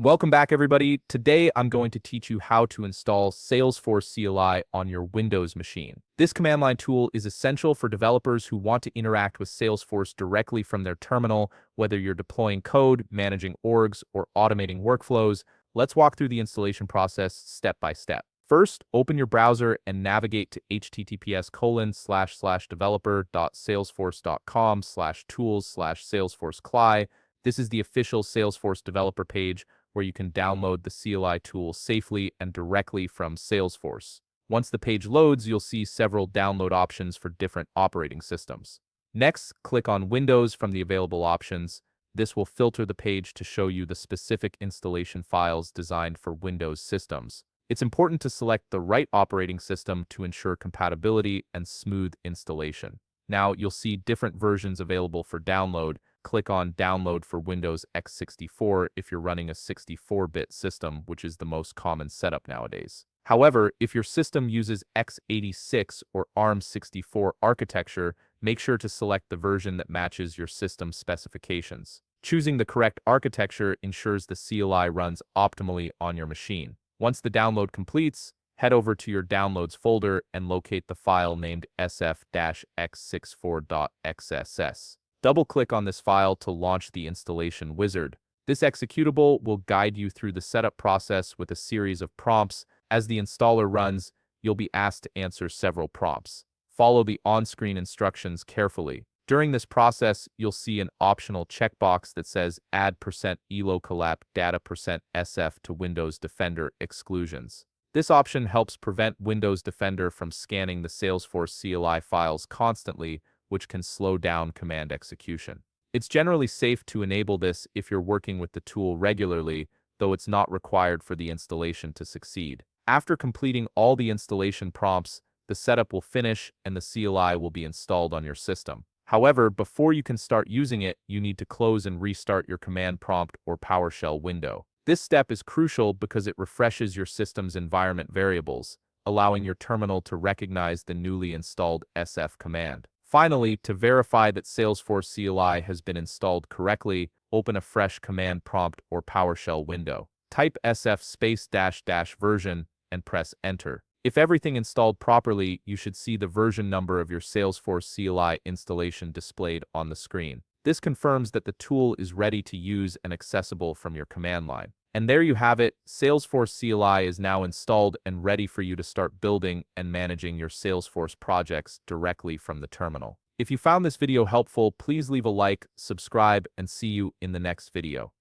Welcome back, everybody. Today, I'm going to teach you how to install Salesforce CLI on your Windows machine. This command line tool is essential for developers who want to interact with Salesforce directly from their terminal, whether you're deploying code, managing orgs, or automating workflows. Let's walk through the installation process step by step. First, open your browser and navigate to https://developer.salesforce.com/tools/Salesforce CLI. This is the official Salesforce developer page where you can download the CLI tool safely and directly from Salesforce. Once the page loads, you'll see several download options for different operating systems. Next, click on Windows from the available options. This will filter the page to show you the specific installation files designed for Windows systems. It's important to select the right operating system to ensure compatibility and smooth installation. Now, you'll see different versions available for download. Click on Download for Windows x64 if you're running a 64-bit system, which is the most common setup nowadays. However, if your system uses x86 or ARM64 architecture, make sure to select the version that matches your system specifications. Choosing the correct architecture ensures the CLI runs optimally on your machine. Once the download completes, head over to your Downloads folder and locate the file named sf-x64.xss. Double-click on this file to launch the installation wizard. This executable will guide you through the setup process with a series of prompts. As the installer runs, you'll be asked to answer several prompts. Follow the on-screen instructions carefully. During this process, you'll see an optional checkbox that says Add %elocalap data %sf to Windows Defender exclusions. This option helps prevent Windows Defender from scanning the Salesforce CLI files constantly, which can slow down command execution. It's generally safe to enable this if you're working with the tool regularly, though it's not required for the installation to succeed. After completing all the installation prompts, the setup will finish and the CLI will be installed on your system. However, before you can start using it, you need to close and restart your command prompt or PowerShell window. This step is crucial because it refreshes your system's environment variables, allowing your terminal to recognize the newly installed SF command. Finally, to verify that Salesforce CLI has been installed correctly, open a fresh command prompt or PowerShell window. Type sf --version and press Enter. If everything installed properly, you should see the version number of your Salesforce CLI installation displayed on the screen. This confirms that the tool is ready to use and accessible from your command line. And there you have it, Salesforce CLI is now installed and ready for you to start building and managing your Salesforce projects directly from the terminal. If you found this video helpful, please leave a like, subscribe, and see you in the next video.